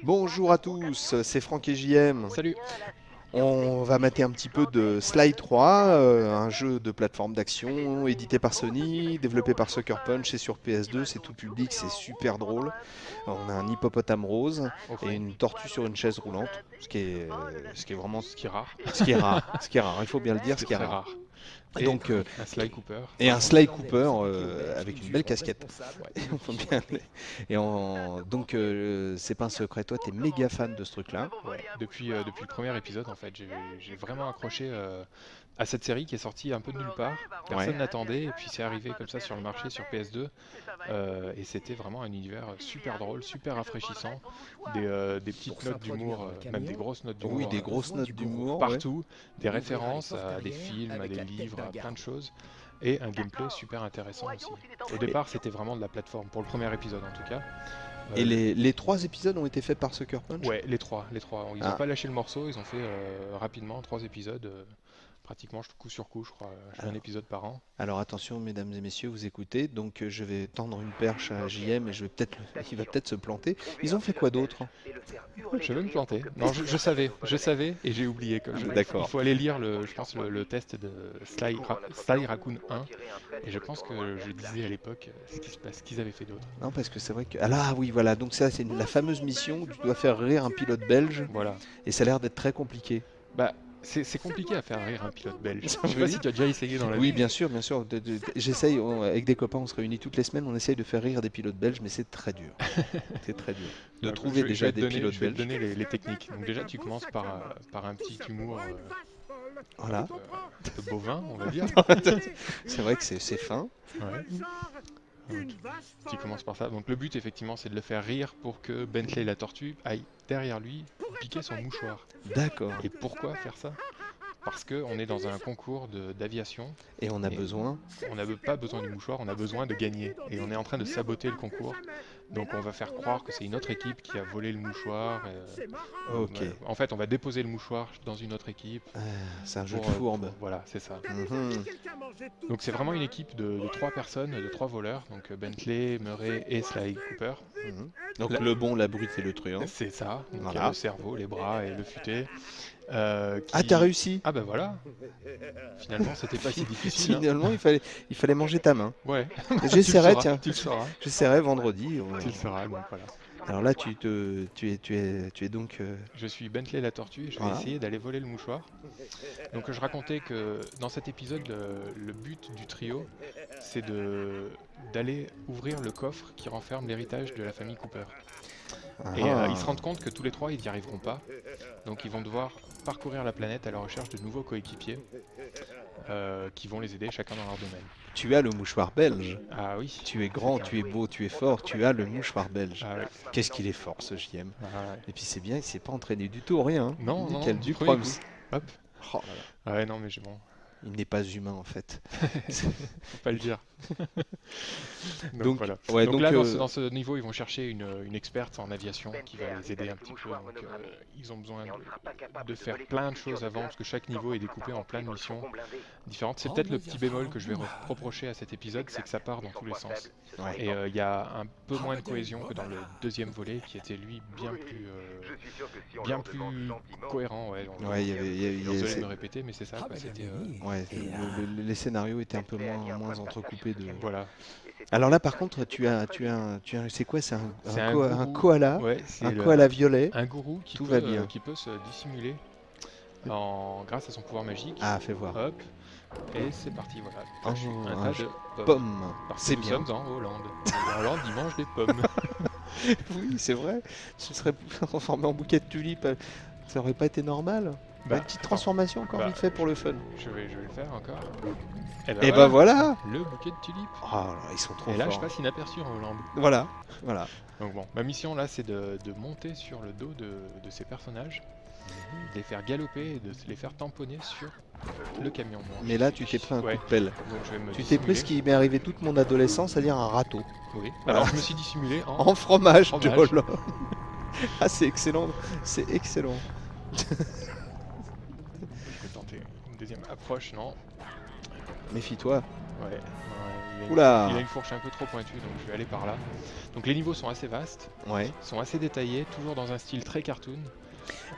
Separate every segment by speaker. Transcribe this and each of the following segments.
Speaker 1: Bonjour à tous, c'est Franck et JM.
Speaker 2: Salut.
Speaker 1: On va mater un petit peu de Sly 3, un jeu de plateforme d'action édité par Sony, développé par Sucker Punch, c'est sur PS2, c'est tout public, c'est super drôle. On a un hippopotame rose et une tortue sur une chaise roulante, ce qui est vraiment
Speaker 2: Ce qui est rare.
Speaker 1: ce qui est rare, il faut bien le dire, ce qui est
Speaker 2: très
Speaker 1: rare.
Speaker 2: Et
Speaker 1: Donc,
Speaker 2: un Sly Cooper.
Speaker 1: Et un Sly Cooper avec une belle casquette. Faut bien donc c'est pas un secret, toi t'es méga fan de ce truc-là.
Speaker 2: Ouais. Depuis le premier épisode, en fait, j'ai vraiment accroché à cette série qui est sortie un peu de nulle part. Personne n'attendait, et puis c'est arrivé comme ça sur le marché, sur PS2. Et c'était vraiment un univers super drôle, super rafraîchissant. Des petites notes d'humour, même des grosses notes d'humour.
Speaker 1: Oui, des grosses notes d'humour.
Speaker 2: Partout, des références à des films, à des livres, à plein de choses. Et un gameplay super intéressant aussi. Au départ, c'était vraiment de la plateforme, pour le premier épisode en tout cas.
Speaker 1: Et les 3 épisodes ont été faits par Sucker Punch?
Speaker 2: Ouais, les trois. Ils n'ont pas lâché le morceau, ils ont fait rapidement 3 épisodes, pratiquement coup sur coup, je crois, un épisode par an.
Speaker 1: Alors attention, mesdames et messieurs, vous écoutez, donc je vais tendre une perche à JM et il va peut-être se planter. Ils ont fait quoi d'autre?
Speaker 2: Je vais me planter. Non, je savais, et j'ai oublié.
Speaker 1: D'accord.
Speaker 2: Il faut aller lire, je pense, le test de Sly Raccoon 1, et je pense que je disais à l'époque ce qu'ils avaient fait d'autre.
Speaker 1: Non, parce que c'est vrai que... Ah là, oui, voilà, donc ça c'est la fameuse mission où tu dois faire rire un pilote belge,
Speaker 2: Voilà.
Speaker 1: et ça a l'air d'être très compliqué.
Speaker 2: Bah, c'est compliqué à faire rire un pilote belge. Je sais pas si tu as déjà essayé dans la vie.
Speaker 1: Oui, bien sûr, bien sûr. J'essaye, avec des copains, on se réunit toutes les semaines, on essaye de faire rire des pilotes belges, mais c'est très dur. C'est très dur. De trouver déjà des pilotes belges.
Speaker 2: Je vais te donner les techniques. Donc déjà, tu commences par un petit humour
Speaker 1: voilà.
Speaker 2: De bovin, on va dire.
Speaker 1: C'est vrai que c'est fin.
Speaker 2: Ouais. Tu commences par ça. Donc le but, effectivement, c'est de le faire rire pour que Bentley la tortue aille derrière lui piquer son mouchoir.
Speaker 1: D'accord.
Speaker 2: Et pourquoi faire ça? Parce qu'on est dans un concours d'aviation.
Speaker 1: Et on a besoin...
Speaker 2: On n'a pas besoin du mouchoir, on a besoin de gagner. Et on est en train de saboter le concours. Donc on va faire croire que c'est une autre équipe qui a volé le mouchoir.
Speaker 1: Ok.
Speaker 2: En fait, on va déposer le mouchoir dans une autre équipe.
Speaker 1: C'est un jeu de fourbe.
Speaker 2: Voilà, c'est ça. Donc c'est vraiment une équipe de 3 personnes, de 3 voleurs. Donc Bentley, Murray et Sly Cooper.
Speaker 1: Donc le bon, la brute et le truand.
Speaker 2: C'est ça. Donc il y a le cerveau, les bras et le futé.
Speaker 1: Ah, t'as réussi?
Speaker 2: Ah bah voilà. Finalement, c'était pas si difficile.
Speaker 1: Finalement, il fallait manger ta main.
Speaker 2: Ouais.
Speaker 1: J'essaierai, tiens.
Speaker 2: Tu le sauras.
Speaker 1: J'essaierai vendredi.
Speaker 2: Tu le sauras, donc voilà.
Speaker 1: Alors là, tu es donc...
Speaker 2: Je suis Bentley la tortue et je vais essayer d'aller voler le mouchoir. Donc je racontais que dans cet épisode, le but du trio, c'est d'aller ouvrir le coffre qui renferme l'héritage de la famille Cooper. Et ils se rendent compte que tous les 3 ils n'y arriveront pas, donc ils vont devoir parcourir la planète à la recherche de nouveaux coéquipiers qui vont les aider chacun dans leur domaine.
Speaker 1: Tu as le mouchoir belge.
Speaker 2: Ah oui.
Speaker 1: Tu es grand, tu es beau, tu es fort, tu as le mouchoir belge.
Speaker 2: Ah, ouais.
Speaker 1: Qu'est-ce qu'il est fort ce JM.
Speaker 2: Ouais.
Speaker 1: Et puis c'est bien, il s'est pas entraîné du tout, rien. Hein.
Speaker 2: Non,
Speaker 1: nickel,
Speaker 2: non,
Speaker 1: du
Speaker 2: premier
Speaker 1: coup.
Speaker 2: Hop.
Speaker 1: Oh là là.
Speaker 2: Ouais, non mais bon.
Speaker 1: Il n'est pas humain en fait.
Speaker 2: Faut pas le dire.
Speaker 1: donc
Speaker 2: voilà.
Speaker 1: Ouais,
Speaker 2: donc là, dans ce niveau, ils vont chercher une experte en aviation qui va les aider un petit peu. Donc, ils ont besoin de faire plein de choses avant, parce que chaque niveau est découpé en plein de missions différentes. C'est peut-être le petit bémol que je vais reprocher à cet épisode, c'est que ça part dans tous les sens.
Speaker 1: Ouais.
Speaker 2: Et il y a un peu moins de cohésion que dans le deuxième volet, qui était lui bien plus cohérent. Ouais, désolé de me répéter, mais c'est ça. C'était
Speaker 1: les scénarios étaient un peu moins entrecoupés de.
Speaker 2: Voilà.
Speaker 1: Alors là, par contre, tu as c'est quoi? C'est un koala,
Speaker 2: ouais,
Speaker 1: koala violet.
Speaker 2: Un gourou qui peut se dissimuler grâce à son pouvoir magique.
Speaker 1: Ah, fais voir.
Speaker 2: Hop. Et c'est parti, voilà.
Speaker 1: Un
Speaker 2: tas de
Speaker 1: pommes.
Speaker 2: C'est bien. Nous sommes en Hollande. En Hollande, ils mangent des pommes.
Speaker 1: Oui, c'est vrai. Ce serait transformé en bouquet de tulipes. Ça aurait pas été normal. Une petite transformation encore vite fait pour le fun.
Speaker 2: Je vais le faire encore.
Speaker 1: Et bah voilà.
Speaker 2: Le bouquet de tulipes.
Speaker 1: Oh là, ils sont trop forts.
Speaker 2: Et là, je passe inaperçu en Hollande.
Speaker 1: Voilà.
Speaker 2: Donc bon, ma mission là, c'est de monter sur le dos de ces personnages, de les faire galoper et de les faire tamponner sur le camion. Bon,
Speaker 1: mais là, tu t'es pris un coup de pelle.
Speaker 2: Donc,
Speaker 1: tu t'es pris ce qui m'est arrivé toute mon adolescence, c'est-à-dire un râteau.
Speaker 2: Oui. Alors je me suis dissimulé
Speaker 1: en fromage de Hollande. Ah, c'est excellent. C'est excellent.
Speaker 2: Je vais tenter une deuxième approche, non.
Speaker 1: Méfie-toi.
Speaker 2: Ouais,
Speaker 1: Oula.
Speaker 2: il a une fourche un peu trop pointue, donc je vais aller par là. Donc les niveaux sont assez vastes,
Speaker 1: Ouais.
Speaker 2: sont assez détaillés, toujours dans un style très cartoon.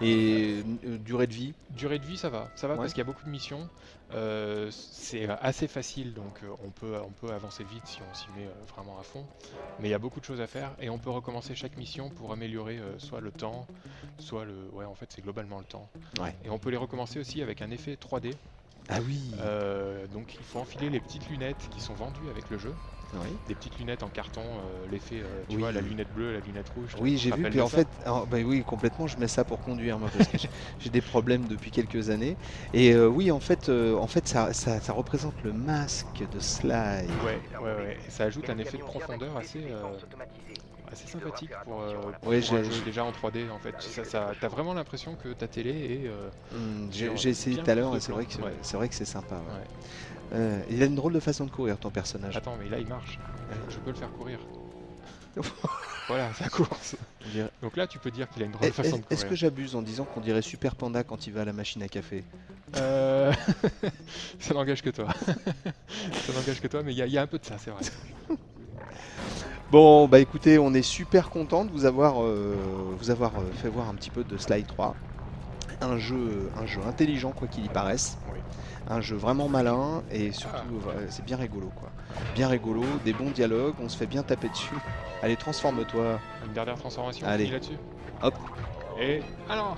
Speaker 1: Et durée de vie?
Speaker 2: Durée de vie, ça va
Speaker 1: Ouais.
Speaker 2: parce qu'il y a beaucoup de missions. C'est assez facile, donc on peut avancer vite si on s'y met vraiment à fond. Mais il y a beaucoup de choses à faire et on peut recommencer chaque mission pour améliorer soit le temps, soit le... Ouais, en fait, c'est globalement le temps.
Speaker 1: Ouais.
Speaker 2: Et on peut les recommencer aussi avec un effet 3D.
Speaker 1: Ah oui.
Speaker 2: Donc il faut enfiler les petites lunettes qui sont vendues avec le jeu.
Speaker 1: Oui.
Speaker 2: Des petites lunettes en carton, l'effet, tu
Speaker 1: Oui.
Speaker 2: vois, la lunette bleue, la lunette rouge.
Speaker 1: Oui,
Speaker 2: tu te
Speaker 1: j'ai vu.
Speaker 2: rappelles
Speaker 1: Puis
Speaker 2: de
Speaker 1: en
Speaker 2: ça
Speaker 1: fait, bah oui, complètement, je mets ça pour conduire, moi, parce que j'ai des problèmes depuis quelques années. Et oui, en fait, ça représente le masque de Sly.
Speaker 2: Ouais. Et ça ajoute un effet de profondeur assez sympathique pour
Speaker 1: Ouais,
Speaker 2: un jeu déjà en 3D en fait. T'as vraiment l'impression que ta télé est
Speaker 1: j'ai essayé
Speaker 2: bien
Speaker 1: tout à l'heure
Speaker 2: plus
Speaker 1: et
Speaker 2: de
Speaker 1: c'est vrai
Speaker 2: plan.
Speaker 1: que
Speaker 2: Ouais.
Speaker 1: c'est vrai que c'est sympa. Ouais.
Speaker 2: Ouais.
Speaker 1: Il a une drôle de façon de courir, ton personnage.
Speaker 2: Attends, mais là il marche. Je peux le faire courir. Voilà, ça course.
Speaker 1: On dirait-
Speaker 2: Donc là tu peux dire qu'il a une drôle de façon de courir.
Speaker 1: Est-ce que j'abuse en disant qu'on dirait Super Panda quand il va à la machine à café?
Speaker 2: Ça n'engage que toi. Ça n'engage que toi, mais il y a un peu de ça, c'est vrai.
Speaker 1: Bon, bah écoutez, on est super content de vous avoir fait voir un petit peu de Sly 3. Un jeu intelligent, quoi qu'il y paraisse.
Speaker 2: Oui.
Speaker 1: Un jeu vraiment malin et surtout, c'est bien rigolo, quoi. Bien rigolo, des bons dialogues, on se fait bien taper dessus. Allez, transforme-toi.
Speaker 2: Une dernière transformation, on
Speaker 1: Allez.
Speaker 2: finit là-dessus.
Speaker 1: Hop.
Speaker 2: Et alors,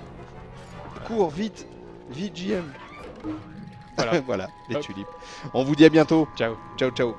Speaker 1: Cours, vite, vite, JM.
Speaker 2: Voilà.
Speaker 1: Voilà, les
Speaker 2: Hop.
Speaker 1: tulipes. On vous dit à bientôt.
Speaker 2: ciao.
Speaker 1: Ciao, ciao.